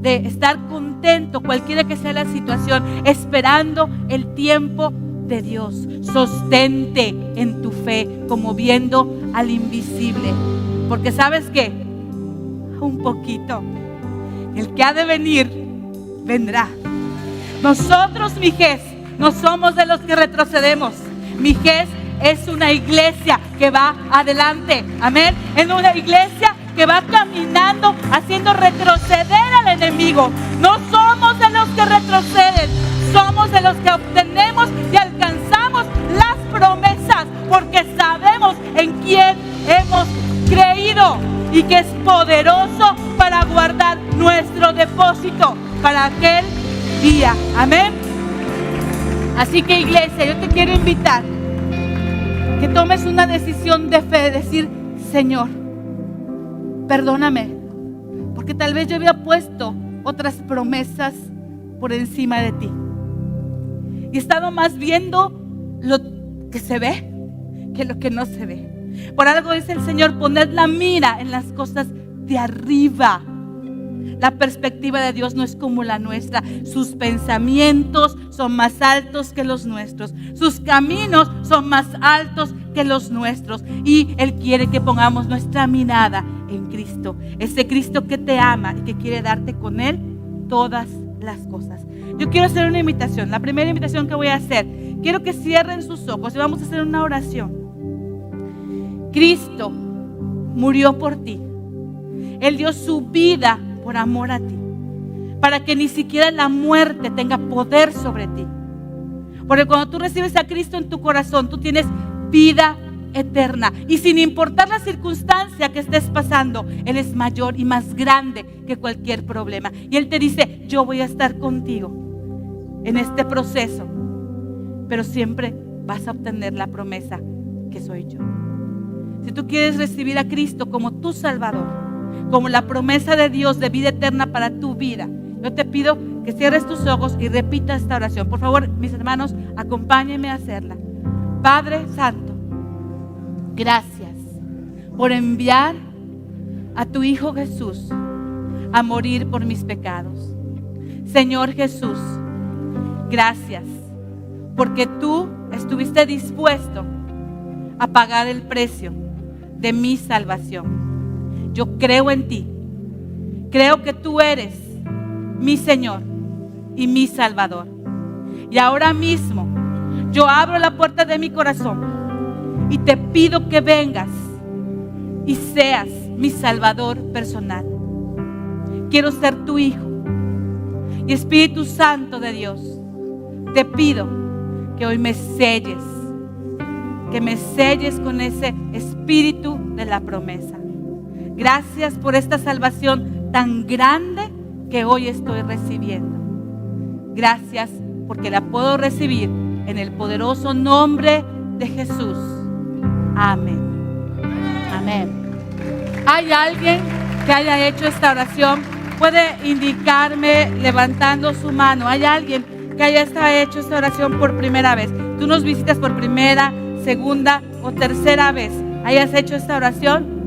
de estar contento cualquiera que sea la situación, esperando el tiempo de Dios. Sostente en tu fe como viendo al invisible, porque ¿sabes qué? Un poquito, el que ha de venir, vendrá. Nosotros, Mijés, no somos de los que retrocedemos. Mijés es una iglesia que va adelante, amén. Es una iglesia que va caminando, haciendo retroceder al enemigo. No somos de los que retroceden, somos de los que obtenemos y alcanzamos las promesas, porque sabemos en quién hemos creído y que es poderoso para guardar nuestro depósito para aquel día, amén. Así que, iglesia, yo te quiero invitar que tomes una decisión de fe, de decir: Señor, perdóname, porque tal vez yo había puesto otras promesas por encima de ti y he estado más viendo lo que se ve que lo que no se ve. Por algo dice el Señor: poned la mira en las cosas de arriba. La perspectiva de Dios no es como la nuestra. Sus pensamientos son más altos que los nuestros. Sus caminos son más altos que los nuestros. Y Él quiere que pongamos nuestra mirada en Cristo. Ese Cristo que te ama y que quiere darte con Él todas las cosas. Yo quiero hacer una invitación. La primera invitación que voy a hacer, quiero que cierren sus ojos y vamos a hacer una oración. Cristo murió por ti. Él dio su vida por amor a ti, para que ni siquiera la muerte tenga poder sobre ti. Porque cuando tú recibes a Cristo en tu corazón, tú tienes vida eterna. Y sin importar la circunstancia que estés pasando, Él es mayor y más grande que cualquier problema. Y Él te dice: yo voy a estar contigo en este proceso, pero siempre vas a obtener la promesa que soy yo. Si tú quieres recibir a Cristo como tu Salvador, como la promesa de Dios de vida eterna para tu vida, yo te pido que cierres tus ojos y repitas esta oración. Por favor, mis hermanos, acompáñenme a hacerla. Padre Santo, gracias por enviar a tu Hijo Jesús a morir por mis pecados. Señor Jesús, gracias porque tú estuviste dispuesto a pagar el precio de mi salvación. Yo creo en ti, creo que tú eres mi Señor y mi Salvador. Y ahora mismo yo abro la puerta de mi corazón y te pido que vengas y seas mi Salvador personal. Quiero ser tu hijo. Y Espíritu Santo de Dios, te pido que hoy me selles, que me selles con ese espíritu de la promesa. Gracias por esta salvación tan grande que hoy estoy recibiendo. Gracias porque la puedo recibir en el poderoso nombre de Jesús. Amén. Amén. ¿Hay alguien que haya hecho esta oración? Puede indicarme levantando su mano. ¿Hay alguien que haya hecho esta oración por primera vez? Tú nos visitas por primera, segunda o tercera vez. ¿Hayas hecho esta oración?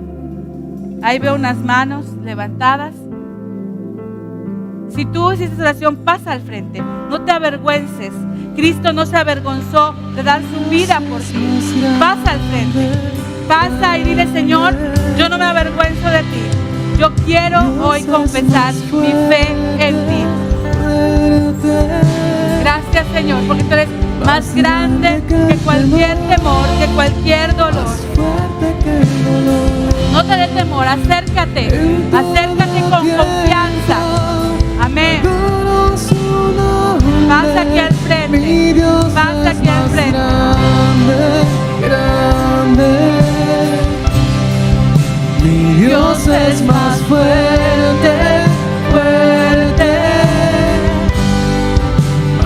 Ahí veo unas manos levantadas. Si tú hiciste esta oración, pasa al frente. No te avergüences. Cristo no se avergonzó de dar su vida por ti. Pasa al frente. Pasa y dile: Señor, yo no me avergüenzo de ti. Yo quiero hoy confesar mi fe en ti. Gracias, Señor, porque tú eres más grande que cualquier temor, que cualquier dolor. No te dé temor, acércate con confianza. Amén. Pasa aquí al frente, pasa aquí al frente. Mi Dios es más fuerte, fuerte,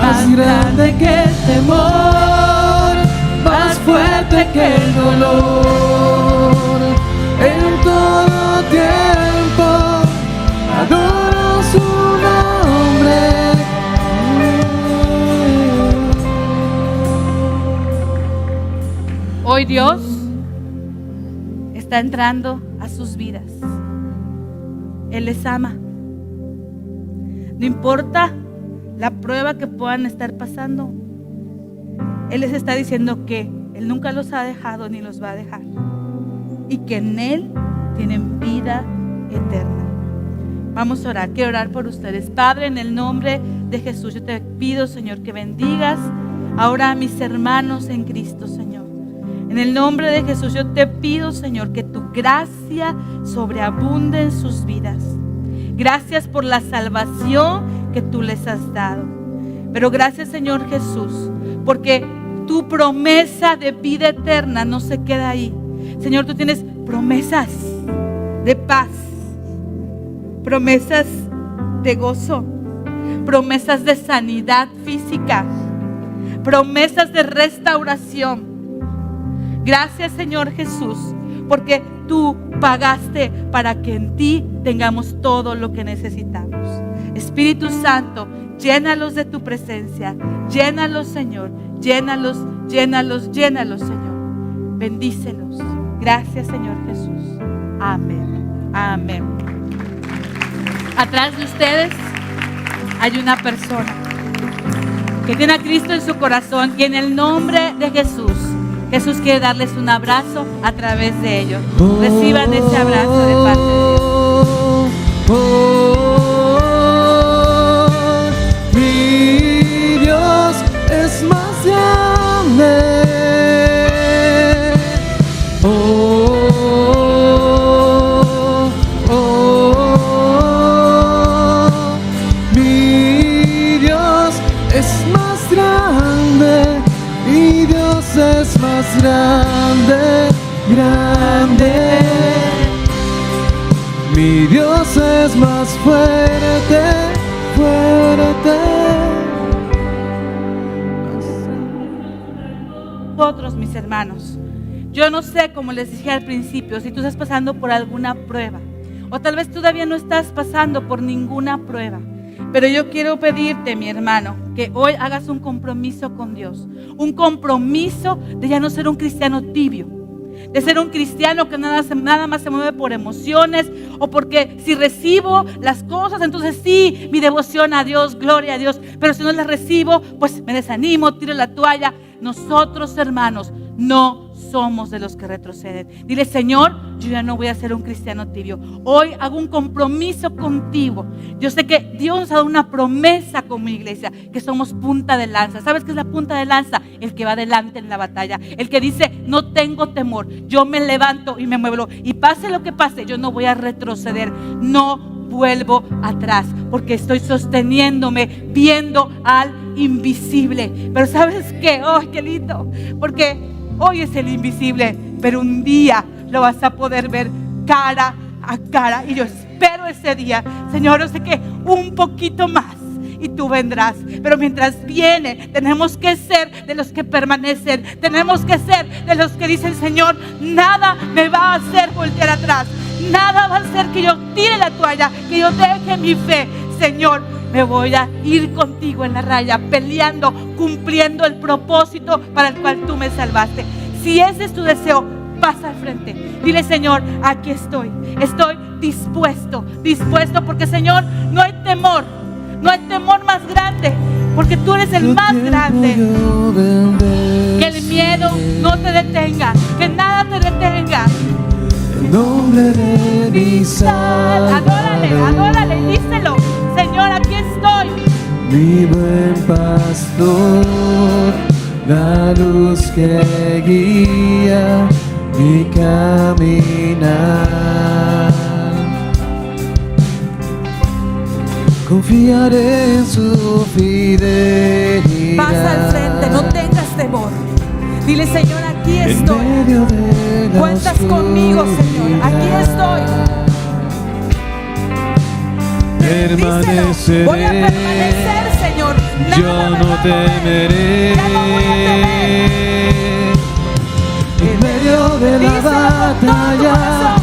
más grande que el temor, más fuerte que el dolor. En todo tiempo adoro su nombre. Hoy Dios está entrando a sus vidas. Él les ama. No importa la prueba que puedan estar pasando, Él les está diciendo que Él nunca los ha dejado ni los va a dejar, y que en Él tienen vida eterna. Vamos a orar, quiero orar por ustedes. Padre, en el nombre de Jesús, yo te pido, Señor, que bendigas ahora a mis hermanos en Cristo, Señor. En el nombre de Jesús, yo te pido, Señor, que tu gracia sobreabunde en sus vidas. Gracias por la salvación que tú les has dado. Pero gracias, Señor Jesús, porque tu promesa de vida eterna no se queda ahí. Señor, tú tienes promesas de paz, promesas de gozo, promesas de sanidad física, promesas de restauración. Gracias, Señor Jesús, porque tú pagaste para que en ti tengamos todo lo que necesitamos. Espíritu Santo, llénalos de tu presencia. Llénalos, Señor. Llénalos, llénalos, llénalos, Señor. Bendícelos. Gracias, Señor Jesús. Amén. Amén. Atrás de ustedes hay una persona que tiene a Cristo en su corazón, y en el nombre de Jesús, Jesús quiere darles un abrazo a través de ellos. Reciban ese abrazo de parte de Dios. Mi Dios es más grande. Mi Dios es más grande. Mi Dios es más grande, grande. Mi Dios es más fuerte, fuerte. Nosotros, mis hermanos, yo no sé, como les dije al principio, si tú estás pasando por alguna prueba, o tal vez todavía no estás pasando por ninguna prueba, pero yo quiero pedirte, mi hermano, que hoy hagas un compromiso con Dios. Un compromiso de ya no ser un cristiano tibio, de ser un cristiano que nada más se mueve por emociones, o porque si recibo las cosas, entonces sí, mi devoción a Dios, gloria a Dios. Pero si no las recibo, pues me desanimo, tiro la toalla. Nosotros, hermanos, no somos de los que retroceden. Dile: Señor, yo ya no voy a ser un cristiano tibio. Hoy hago un compromiso contigo. Yo sé que Dios nos ha dado una promesa como iglesia, que somos punta de lanza. ¿Sabes qué es la punta de lanza? El que va adelante en la batalla, el que dice: no tengo temor, yo me levanto y me muevo, y pase lo que pase, yo no voy a retroceder, no vuelvo atrás, porque estoy sosteniéndome viendo al invisible. Pero ¿sabes qué? ¡Oh, qué lindo! Porque hoy es el invisible, pero un día lo vas a poder ver cara a cara, y yo espero ese día. Señor, yo sé que un poquito más y tú vendrás, pero mientras viene, tenemos que ser de los que permanecen. Tenemos que ser de los que dicen: Señor, nada me va a hacer voltear atrás, nada va a hacer que yo tire la toalla, que yo deje mi fe. Señor, me voy a ir contigo en la raya, peleando, cumpliendo el propósito para el cual tú me salvaste. Si ese es tu deseo, pasa al frente. Dile: Señor, aquí estoy dispuesto, porque, Señor, no hay temor más grande, porque tú eres el más grande. Que el miedo no te detenga, que nada te detenga. nombre de mi Salvador. Adórale, díselo. Señor, aquí estoy. Mi buen pastor, la luz que guía mi caminar. Confiaré en su fidelidad. Pasa al frente, no tengas temor. Dile, Señor, aquí En estoy. medio de la Cuentas conmigo, Señor. Aquí estoy. Permaneceré. Voy a permanecer, Señor. Nada Yo me no va a mover. temeré. Ya no voy a temer. En medio de la Díselo con todo tu batalla, corazón.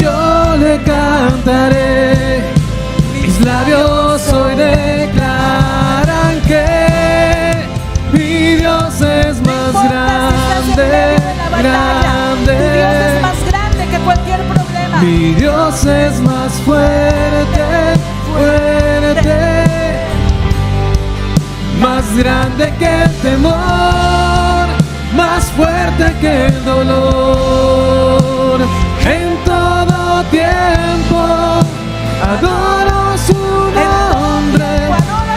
yo le cantaré. Mis labios hoy declaran que mi Dios es más grande, grande. Tu Dios es más grande que cualquier problema. Mi Dios es más fuerte, fuerte, más grande que el temor, más fuerte que el dolor. En todo tiempo adoro su nombre.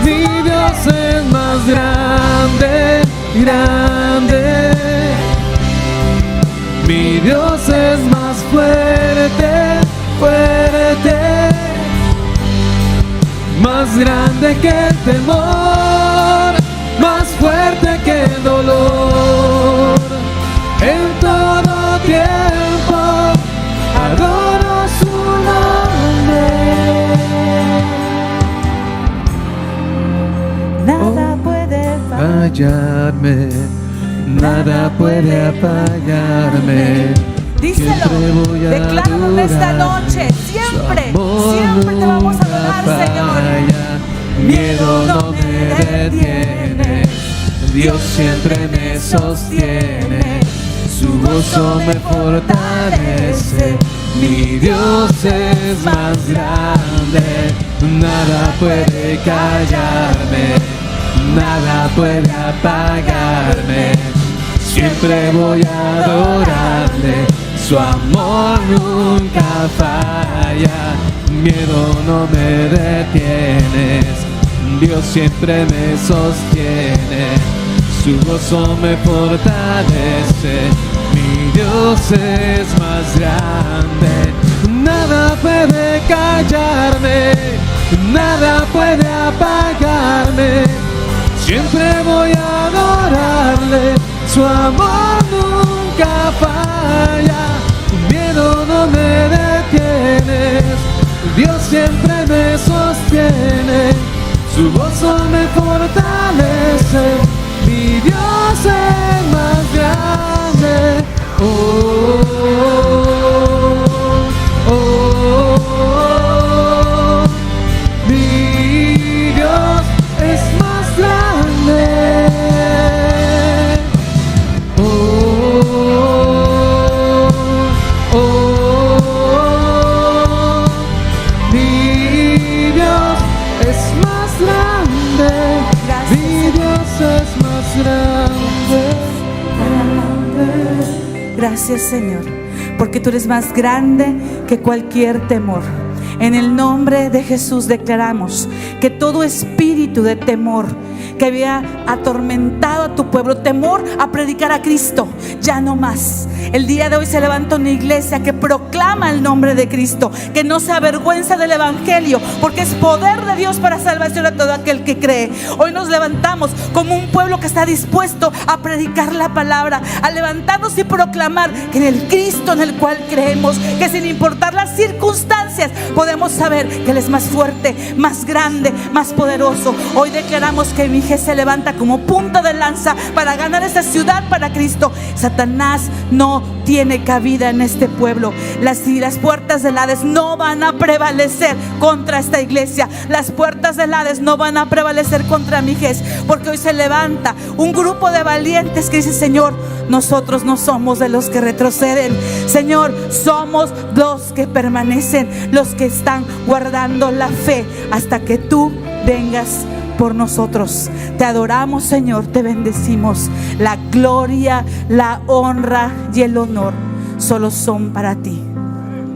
Mi Dios es más grande, grande. Mi Dios es más fuerte, fuerte, más grande que el temor, más fuerte que el dolor. En todo tiempo adoro su nombre. Nada puede Fallarme, nada puede apagarme. Díselo, Siempre voy a decláralo en esta adorar. noche. Siempre, Su amor siempre te vamos a nunca adorar, Señor. falla. Miedo no me detiene. Dios siempre me sostiene. Su gozo me fortalece. Mi Dios es más grande. Nada puede callarme. Nada puede apagarme. Siempre voy a adorarle. Su amor nunca falla. Miedo no me detienes. Dios siempre me sostiene. Su gozo me fortalece. Mi Dios es más grande. Nada puede callarme. Nada puede apagarme. Siempre voy a adorarle. Su amor nunca falla. Miedo no me detienes. Dios siempre me sostiene. Su gozo me fortalece. Mi Dios es más grande. Oh, oh, oh, oh. Mi Dios es más grande. Mi Dios es más grande. Mi Dios es más grande. Gracias, Señor, porque tú eres más grande que cualquier temor. En el nombre de Jesús declaramos que todo espíritu de temor que había atormentado a tu pueblo, temor a predicar a Cristo, ya no más. El día de hoy se levanta una iglesia que proclama el nombre de Cristo, que no se avergüenza del evangelio, porque es poder de Dios para salvación a todo aquel que cree. Hoy nos levantamos como un pueblo que está dispuesto a predicar la palabra, a levantarnos y proclamar que en el Cristo en el cual creemos, que sin importar las circunstancias podemos saber que Él es más fuerte, más grande, más poderoso. Hoy declaramos que Miguel se levanta como punta de lanza para ganar esta ciudad para Cristo. Satanás no tiene cabida en este pueblo. Las puertas del Hades no van a prevalecer contra esta iglesia. Las puertas del Hades no van a prevalecer contra Miguel, porque hoy se levanta un grupo de valientes que dice: Señor, nosotros no somos de los que retroceden. Señor, somos los que permanecen, los que están guardando la fe hasta que tú vengas por nosotros. Te adoramos, Señor, te bendecimos. La gloria, la honra y el honor solo son para ti.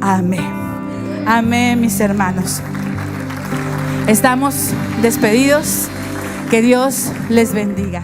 Amén. Amén, mis hermanos. Estamos despedidos. Que Dios les bendiga.